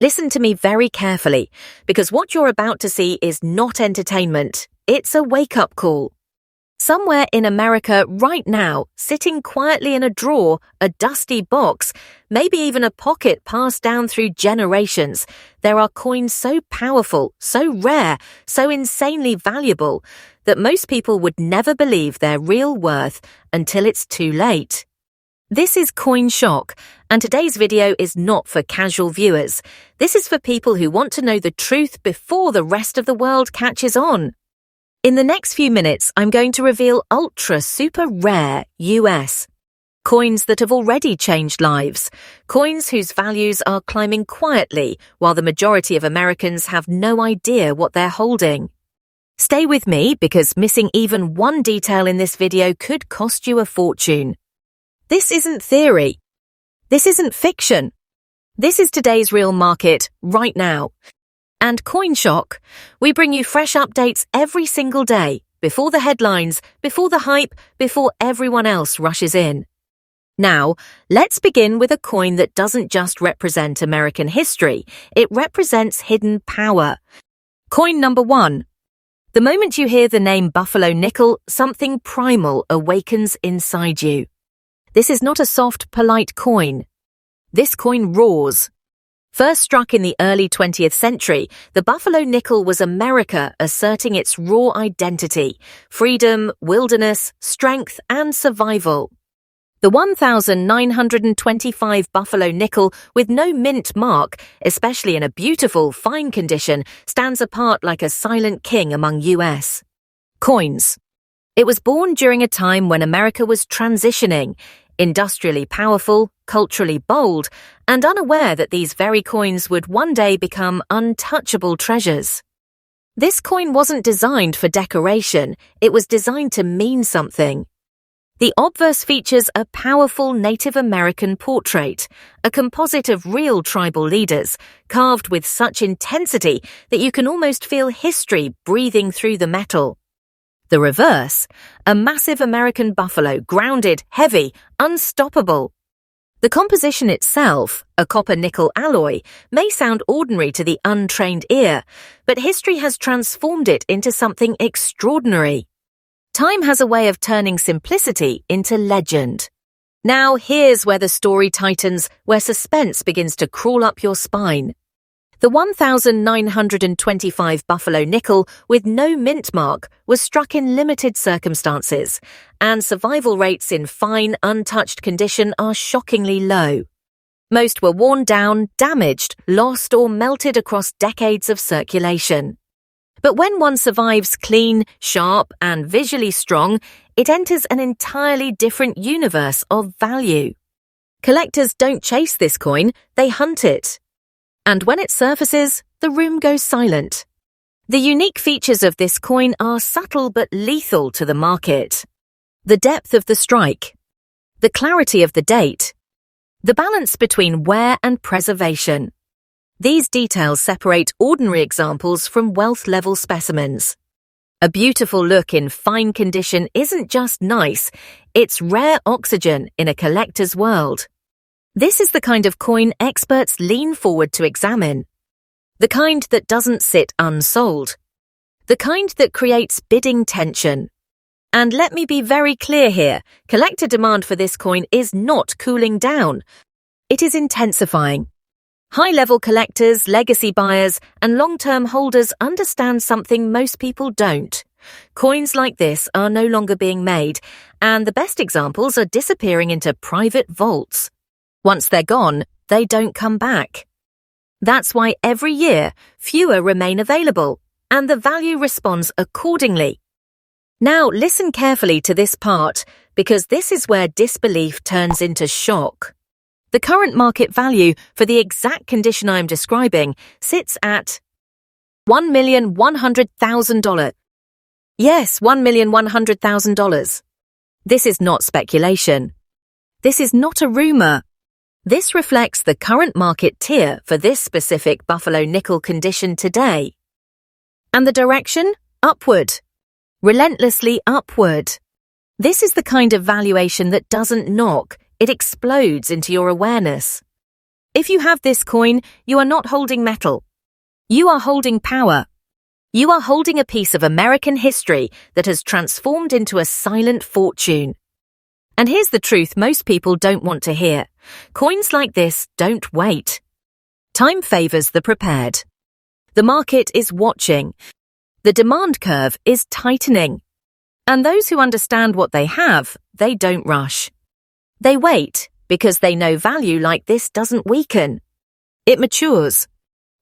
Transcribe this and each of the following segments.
Listen to me very carefully, because what you're about to see is not entertainment. It's a wake-up call. Somewhere in America right now, sitting quietly in a drawer, a dusty box, maybe even a pocket passed down through generations, there are coins so powerful, so rare, so insanely valuable, that most people would never believe their real worth until it's too late. This is CoinShock, and today's video is not for casual viewers. This is for people who want to know the truth before the rest of the world catches on. In the next few minutes, I'm going to reveal ultra super rare US coins that have already changed lives, coins whose values are climbing quietly while the majority of Americans have no idea what they're holding. Stay with me because missing even one detail in this video could cost you a fortune. This isn't theory. This isn't fiction. This is today's real market right now. And CoinShock, we bring you fresh updates every single day, before the headlines, before the hype, before everyone else rushes in. Now, let's begin with a coin that doesn't just represent American history, it represents hidden power. Coin number 1. The moment you hear the name Buffalo Nickel, something primal awakens inside you. This is not a soft, polite coin. This coin roars. First struck in the early 20th century, the Buffalo Nickel was America asserting its raw identity, freedom, wilderness, strength, and survival. The 1,925 Buffalo Nickel with no mint mark, especially in a beautiful, fine condition, stands apart like a silent king among US coins. It was born during a time when America was transitioning, industrially powerful, culturally bold, and unaware that these very coins would one day become untouchable treasures. This coin wasn't designed for decoration, it was designed to mean something. The obverse features a powerful Native American portrait, a composite of real tribal leaders, carved with such intensity that you can almost feel history breathing through the metal. The reverse, a massive American buffalo, grounded, heavy, unstoppable. The composition itself, a copper-nickel alloy, may sound ordinary to the untrained ear, but history has transformed it into something extraordinary. Time has a way of turning simplicity into legend. Now here's where the story tightens, where suspense begins to crawl up your spine. The 1,925 Buffalo Nickel with no mint mark was struck in limited circumstances, and survival rates in fine, untouched condition are shockingly low. Most were worn down, damaged, lost, or melted across decades of circulation. But when one survives clean, sharp, and visually strong, it enters an entirely different universe of value. Collectors don't chase this coin, they hunt it. And when it surfaces, the room goes silent. The unique features of this coin are subtle but lethal to the market. The depth of the strike, the clarity of the date, the balance between wear and preservation. These details separate ordinary examples from wealth-level specimens. A beautiful look in fine condition isn't just nice, it's rare oxygen in a collector's world. This is the kind of coin experts lean forward to examine. The kind that doesn't sit unsold. The kind that creates bidding tension. And let me be very clear here, collector demand for this coin is not cooling down. It is intensifying. High-level collectors, legacy buyers, and long-term holders understand something most people don't. Coins like this are no longer being made, and the best examples are disappearing into private vaults. Once they're gone, they don't come back. That's why every year, fewer remain available, and the value responds accordingly. Now listen carefully to this part, because this is where disbelief turns into shock. The current market value for the exact condition I'm describing sits at $1,100,000. Yes, $1,100,000. This is not speculation. This is not a rumor. This reflects the current market tier for this specific Buffalo Nickel condition today. And the direction? Upward. Relentlessly upward. This is the kind of valuation that doesn't knock, it explodes into your awareness. If you have this coin, you are not holding metal. You are holding power. You are holding a piece of American history that has transformed into a silent fortune. And here's the truth most people don't want to hear. Coins like this don't wait. Time favors the prepared. The market is watching. The demand curve is tightening. And those who understand what they have, they don't rush. They wait because they know value like this doesn't weaken. It matures.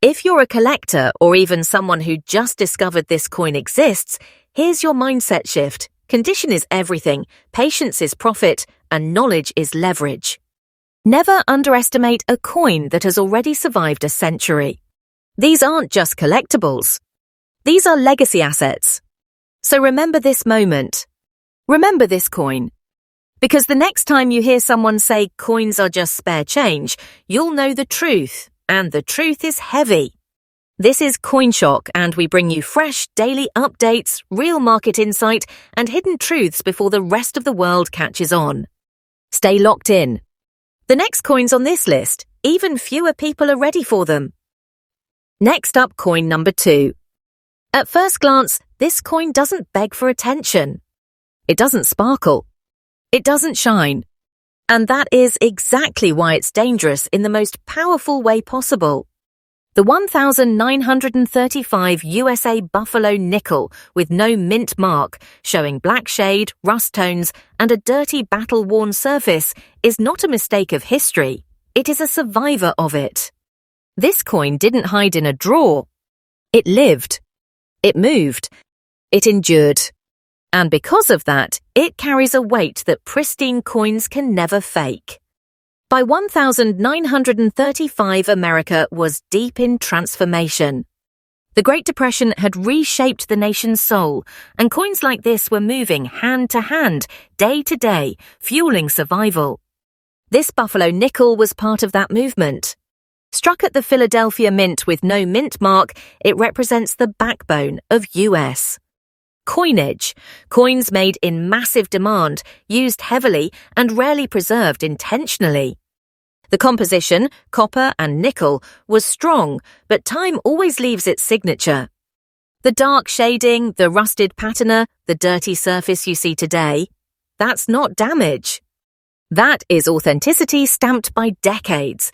If you're a collector or even someone who just discovered this coin exists, here's your mindset shift. Condition is everything, patience is profit, and knowledge is leverage. Never underestimate a coin that has already survived a century. These aren't just collectibles. These are legacy assets. So remember this moment. Remember this coin. Because the next time you hear someone say coins are just spare change, you'll know the truth, and the truth is heavy. This is CoinShock, and we bring you fresh daily updates, real market insight, and hidden truths before the rest of the world catches on. Stay locked in. The next coins on this list, even fewer people are ready for them. Next up, coin number 2. At first glance, this coin doesn't beg for attention. It doesn't sparkle. It doesn't shine. And that is exactly why it's dangerous in the most powerful way possible. The 1935 USA Buffalo nickel with no mint mark, showing black shade, rust tones, and a dirty battle-worn surface is not a mistake of history. It is a survivor of it. This coin didn't hide in a drawer. It lived. It moved. It endured. And because of that, it carries a weight that pristine coins can never fake. By 1935, America was deep in transformation. The Great Depression had reshaped the nation's soul, and coins like this were moving hand to hand, day to day, fueling survival. This Buffalo nickel was part of that movement. Struck at the Philadelphia Mint with no mint mark, it represents the backbone of US. Coinage, coins made in massive demand, used heavily and rarely preserved intentionally. The composition, copper and nickel, was strong, but time always leaves its signature. The dark shading, the rusted patina, the dirty surface you see today, that's not damage. That is authenticity stamped by decades.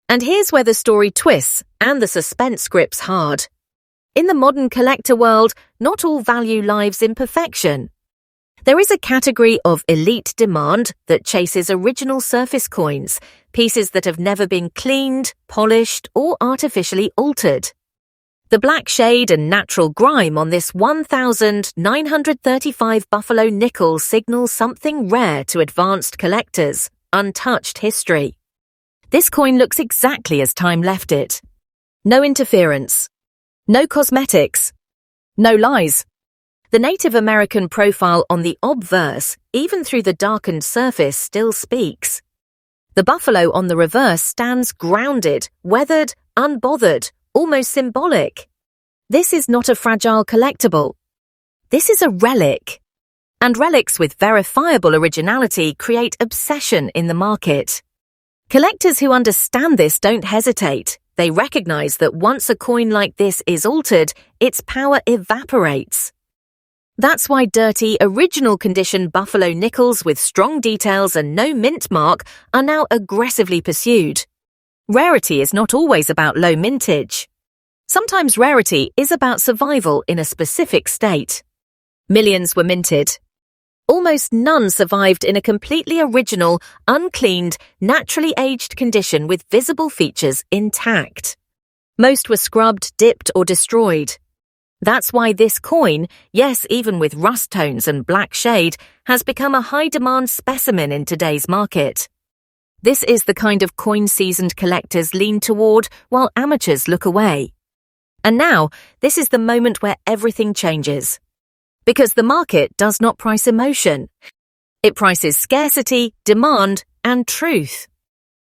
And here's where the story twists and the suspense grips hard. In the modern collector world, not all value lives in perfection. There is a category of elite demand that chases original surface coins, pieces that have never been cleaned, polished, or artificially altered. The black shade and natural grime on this 1935 Buffalo nickel signals something rare to advanced collectors, untouched history. This coin looks exactly as time left it. No interference. No cosmetics. No lies. The Native American profile on the obverse, even through the darkened surface, still speaks. The buffalo on the reverse stands grounded, weathered, unbothered, almost symbolic. This is not a fragile collectible. This is a relic. And relics with verifiable originality create obsession in the market. Collectors who understand this don't hesitate. They recognize that once a coin like this is altered, its power evaporates. That's why dirty, original condition buffalo nickels with strong details and no mint mark are now aggressively pursued. Rarity is not always about low mintage. Sometimes rarity is about survival in a specific state. Millions were minted. Almost none survived in a completely original, uncleaned, naturally aged condition with visible features intact. Most were scrubbed, dipped, or destroyed. That's why this coin, yes, even with rust tones and black shade, has become a high-demand specimen in today's market. This is the kind of coin seasoned collectors lean toward while amateurs look away. And now, this is the moment where everything changes. Because the market does not price emotion. It prices scarcity, demand, and truth.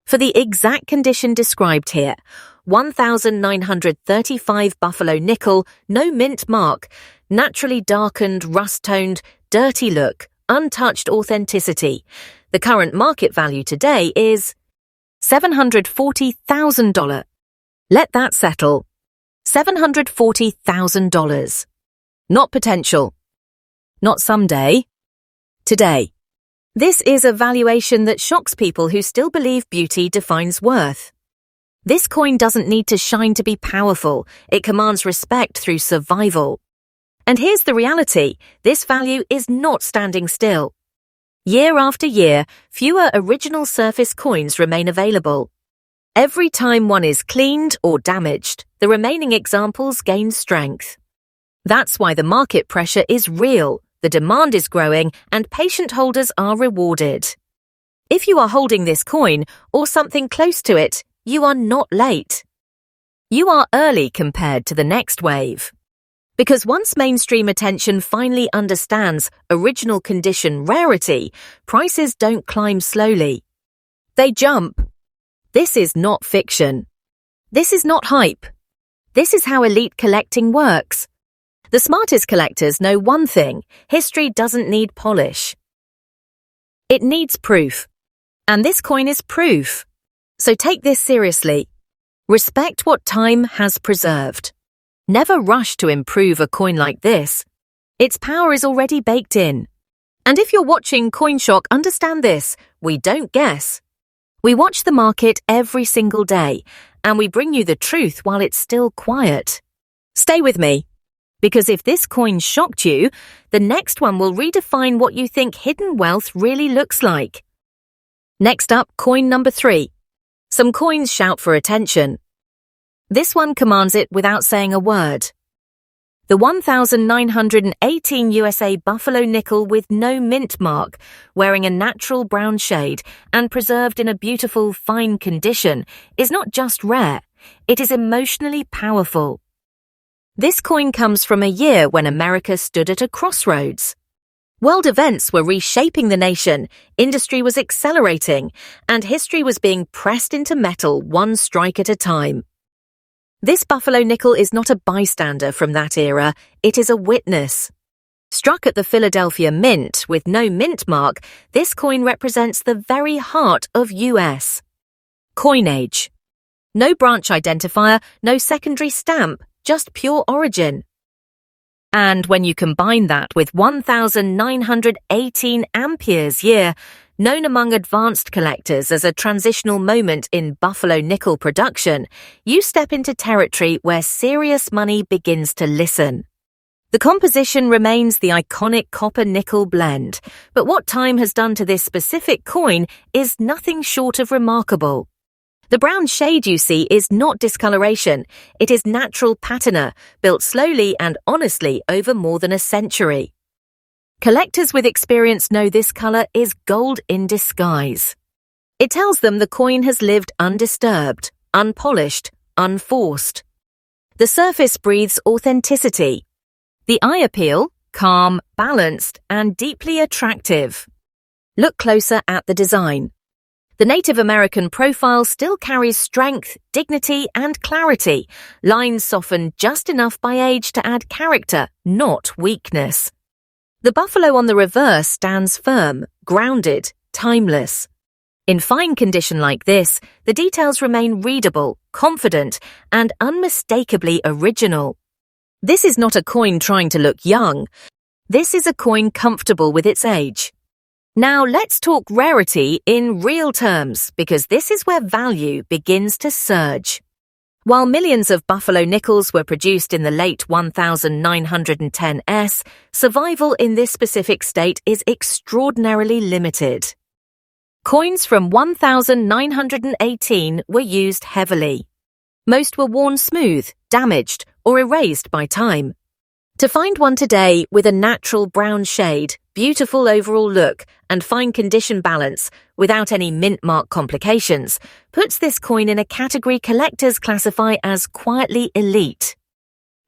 For the exact condition described here, 1935 Buffalo nickel, no mint mark, naturally darkened, rust-toned, dirty look, untouched authenticity. The current market value today is $740,000. Let that settle. $740,000. Not potential. Not someday. Today. This is a valuation that shocks people who still believe beauty defines worth. This coin doesn't need to shine to be powerful. It commands respect through survival. And here's the reality. This value is not standing still. Year after year, fewer original surface coins remain available. Every time one is cleaned or damaged, the remaining examples gain strength. That's why the market pressure is real, the demand is growing, and patient holders are rewarded. If you are holding this coin, or something close to it, you are not late. You are early compared to the next wave. Because once mainstream attention finally understands original condition rarity, prices don't climb slowly. They jump. This is not fiction. This is not hype. This is how elite collecting works. The smartest collectors know one thing: history doesn't need polish. It needs proof. And this coin is proof. So take this seriously. Respect what time has preserved. Never rush to improve a coin like this. Its power is already baked in. And if you're watching CoinShock, understand this: we don't guess. We watch the market every single day, and we bring you the truth while it's still quiet. Stay with me, because if this coin shocked you, the next one will redefine what you think hidden wealth really looks like. Next up, coin number 3. Some coins shout for attention. This one commands it without saying a word. The 1918 USA Buffalo nickel with no mint mark, wearing a natural brown shade and preserved in a beautiful, fine condition, is not just rare, it is emotionally powerful. This coin comes from a year when America stood at a crossroads. World events were reshaping the nation, industry was accelerating, and history was being pressed into metal one strike at a time. This Buffalo nickel is not a bystander from that era, it is a witness. Struck at the Philadelphia Mint with no mint mark, this coin represents the very heart of US. Coinage. No branch identifier, no secondary stamp, just pure origin. And when you combine that with 1918 amperes year, known among advanced collectors as a transitional moment in Buffalo nickel production, you step into territory where serious money begins to listen. The composition remains the iconic copper-nickel blend, but what time has done to this specific coin is nothing short of remarkable. The brown shade you see is not discoloration, it is natural patina, built slowly and honestly over more than a century. Collectors with experience know this color is gold in disguise. It tells them the coin has lived undisturbed, unpolished, unforced. The surface breathes authenticity. The eye appeal, calm, balanced, and deeply attractive. Look closer at the design. The Native American profile still carries strength, dignity, and clarity. Lines soften just enough by age to add character, not weakness. The buffalo on the reverse stands firm, grounded, timeless. In fine condition like this, the details remain readable, confident, and unmistakably original. This is not a coin trying to look young. This is a coin comfortable with its age. Now let's talk rarity in real terms, because this is where value begins to surge. While millions of Buffalo nickels were produced in the late 1910s, survival in this specific state is extraordinarily limited. Coins from 1918 were used heavily. Most were worn smooth, damaged, or erased by time. To find one today with a natural brown shade, beautiful overall look, and fine condition balance, without any mint mark complications, puts this coin in a category collectors classify as quietly elite.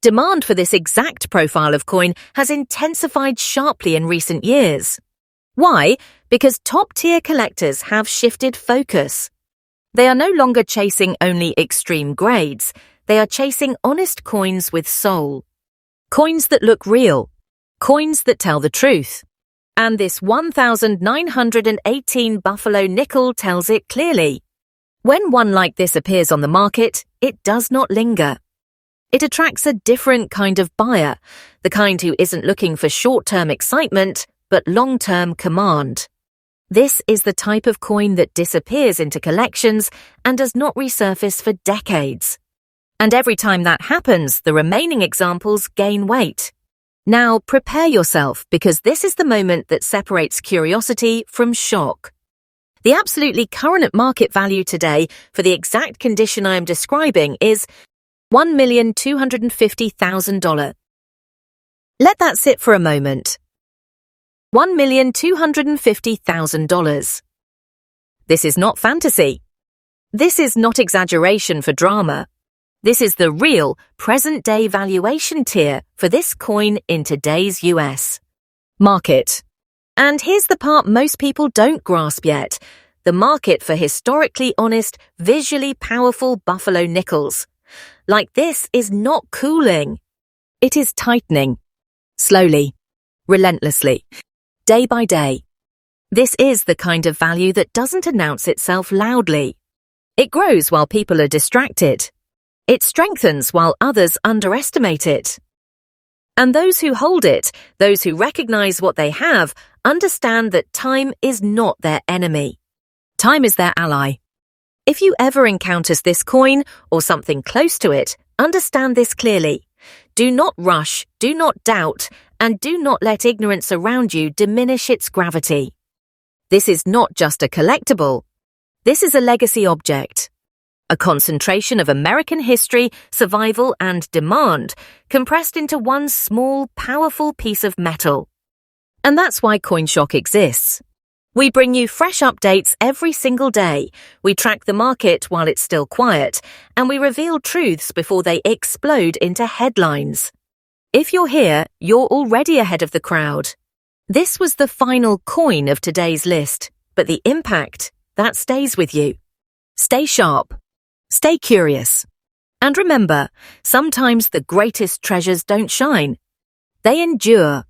Demand for this exact profile of coin has intensified sharply in recent years. Why? Because top-tier collectors have shifted focus. They are no longer chasing only extreme grades, they are chasing honest coins with soul. Coins that look real. Coins that tell the truth. And this 1918 Buffalo nickel tells it clearly. When one like this appears on the market, it does not linger. It attracts a different kind of buyer, the kind who isn't looking for short-term excitement, but long-term command. This is the type of coin that disappears into collections and does not resurface for decades. And every time that happens, the remaining examples gain weight. Now prepare yourself, because this is the moment that separates curiosity from shock. The absolutely current market value today for the exact condition I am describing is $1,250,000. Let that sit for a moment. $1,250,000. This is not fantasy. This is not exaggeration for drama. This is the real, present-day valuation tier for this coin in today's US market. And here's the part most people don't grasp yet: the market for historically honest, visually powerful buffalo nickels. Like this is not cooling. It is tightening. Slowly, relentlessly, day by day. This is the kind of value that doesn't announce itself loudly. It grows while people are distracted. It strengthens while others underestimate it. And those who hold it, those who recognize what they have, understand that time is not their enemy. Time is their ally. If you ever encounter this coin or something close to it, understand this clearly. Do not rush, do not doubt, and do not let ignorance around you diminish its gravity. This is not just a collectible. This is a legacy object. A concentration of American history, survival, and demand compressed into one small, powerful piece of metal. And that's why CoinShock exists. We bring you fresh updates every single day. We track the market while it's still quiet, and we reveal truths before they explode into headlines. If you're here, you're already ahead of the crowd. This was the final coin of today's list, but the impact, that stays with you. Stay sharp. Stay curious. And remember, sometimes the greatest treasures don't shine. They endure.